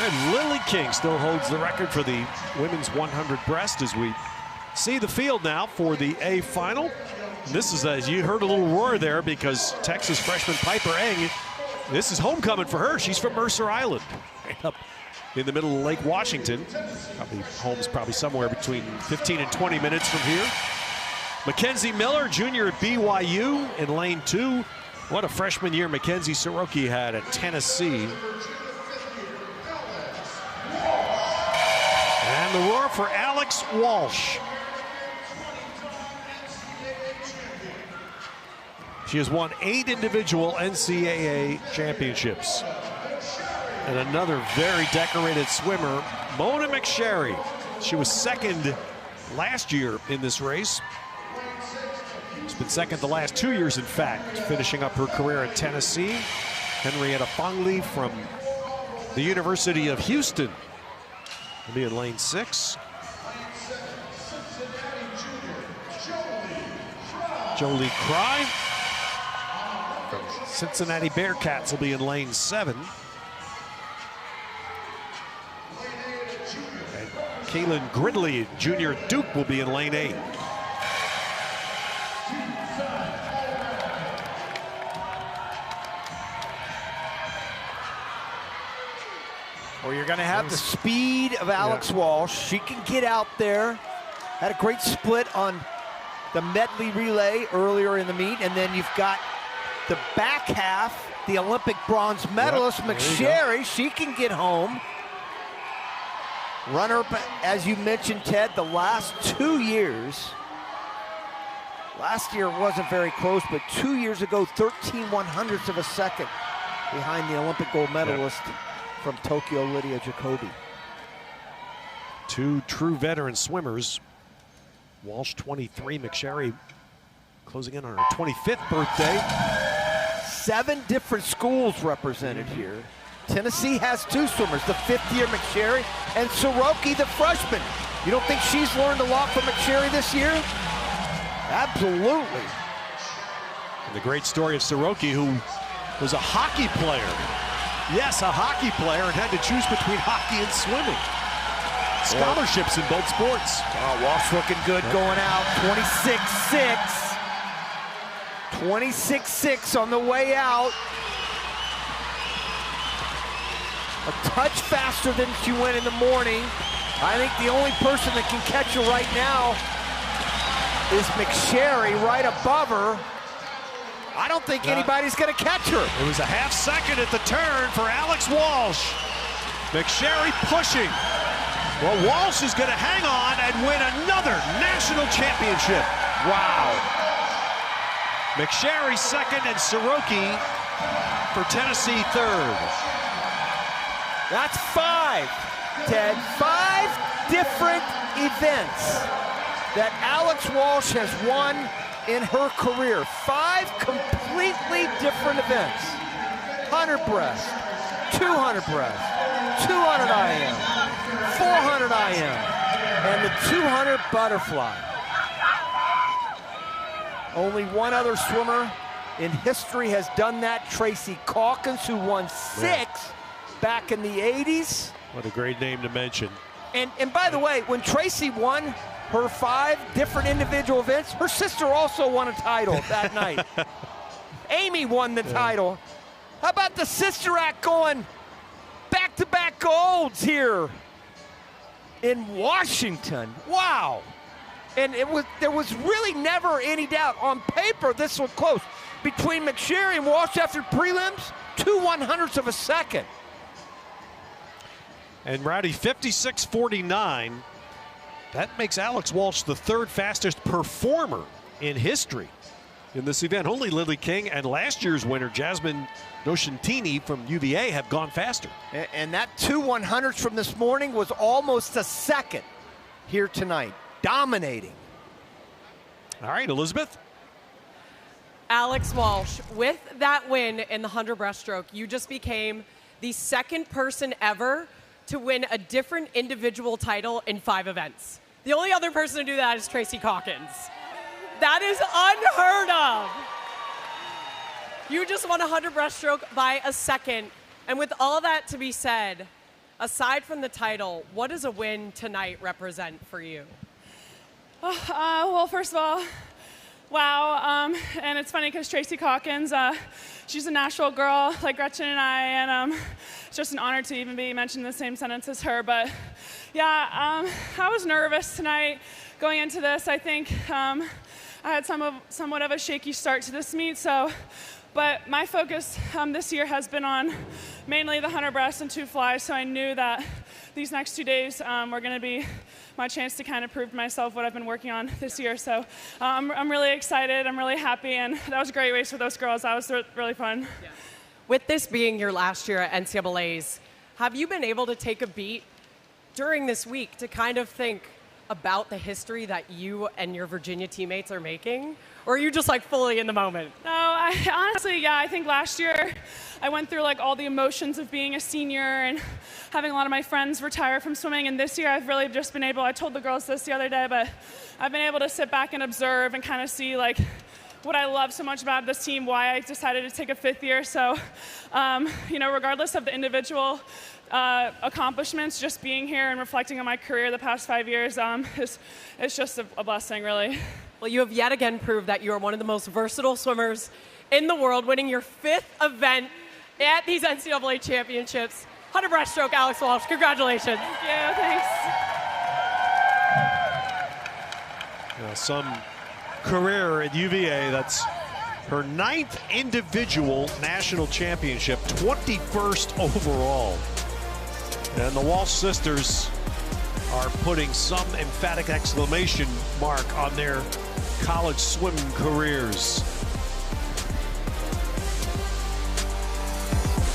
And Lily King still holds the record for the women's 100 breast as we see the field now for the A final. This is, as you heard a little roar there, because Texas freshman Piper Eng, this is homecoming for her. She's from Mercer Island, right up in the middle of Lake Washington. Home's probably somewhere between 15 and 20 minutes from here. Mackenzie Miller, junior at BYU in lane 2. What a freshman year Mackenzie Soroki had at Tennessee. And the roar for Alex Walsh. She has won 8 individual NCAA championships. And another very decorated swimmer, Mona McSherry. She was second last year in this race. She's been second the last 2 years, in fact, finishing up her career at Tennessee. Henrietta Fongley from the University of Houston will be in lane 6. Jolie Cry from Cincinnati Bearcats will be in lane 7. And Kaylin Gridley, junior at Duke, will be in lane 8. Well, you're going to have the speed of Alex Walsh. She can get out there. Had a great split on the medley relay earlier in the meet. And then you've got the back half, the Olympic bronze medalist, McSherry. She can get home. Runner-up, as you mentioned, Ted, the last 2 years. Last year wasn't very close, but 2 years ago, 13/100ths of a second behind the Olympic gold medalist from Tokyo, Lydia Jacoby. 2 true veteran swimmers. Walsh 23, McSherry closing in on her 25th birthday. 7 different schools represented here. Tennessee has 2 swimmers, the 5th-year McSherry and Soroki, the freshman. You don't think she's learned a lot from McSherry this year? Absolutely. And the great story of Soroki, who was a hockey player. Yes, a hockey player, and had to choose between hockey and swimming. Scholarships in both sports. Oh, Walsh looking good going out. 26-6. 26-6 on the way out. A touch faster than she went in the morning. I think the only person that can catch her right now is McSherry, right above her. I don't think anybody's going to catch her. It was a half second at the turn for Alex Walsh. McSherry pushing. Well, Walsh is going to hang on and win another national championship. Wow. McSherry second and Soroki for Tennessee third. That's 5, Ted. 5 different events that Alex Walsh has won in her career. 5 completely different events. 100 breast, 200 breast, 200 IM, 400 IM, and the 200 butterfly. Only one other swimmer in history has done that, Tracy Calkins, who won 6 back in the 80s. What a great name to mention. And by the way, when Tracy won her 5 different individual events, her sister also won a title that night. Amy won the title. How about the sister act going back-to-back golds here in Washington? Wow. And there was really never any doubt. On paper, this was close. Between McSherry and Walsh after prelims, 2/100ths of a second. And Rowdy, 56.49. That makes Alex Walsh the 3rd fastest performer in history in this event. Only Lily King and last year's winner, Jasmine Nocentini from UVA, have gone faster. And that 2/100ths from this morning was almost a second here tonight. Dominating. All right, Elizabeth. Alex Walsh, with that win in the 100 breaststroke, you just became the 2nd person ever to win a different individual title in 5 events. The only other person to do that is Tracy Calkins. That is unheard of. You just won a 100 breaststroke by a second. And with all that to be said, Aside from the title, what does a win tonight represent for you? Well, first of all, wow. And it's funny because Tracy Calkins, she's a Nashville girl like Gretchen and I, and it's just an honor to even be mentioned in the same sentence as her. But yeah, I was nervous tonight going into this. I think I had somewhat of a shaky start to this meet, but my focus this year has been on mainly the 100 breast and 2 flies, so I knew that these next 2 days were going to be my chance to kind of prove to myself what I've been working on this year. So I'm really excited, I'm really happy, and that was a great race with those girls. That was really fun. Yeah. With this being your last year at NCAAs, have you been able to take a beat during this week to kind of think about the history that you and your Virginia teammates are making? Or are you just like fully in the moment? No, I think last year I went through like all the emotions of being a senior and having a lot of my friends retire from swimming. And this year I've really just been able, I told the girls this the other day, but I've been able to sit back and observe and kind of see like what I love so much about this team, why I decided to take a 5th year. So, regardless of the individual accomplishments, just being here and reflecting on my career the past 5 years it's just a blessing, really. Well, you have yet again proved that you are one of the most versatile swimmers in the world, winning your 5th event at these NCAA championships. 100 breaststroke, Alex Walsh. Congratulations. Thank you. Thanks. Some career at UVA. That's her 9th individual national championship, 21st overall. And the Walsh sisters are putting some emphatic exclamation mark on their college swimming careers.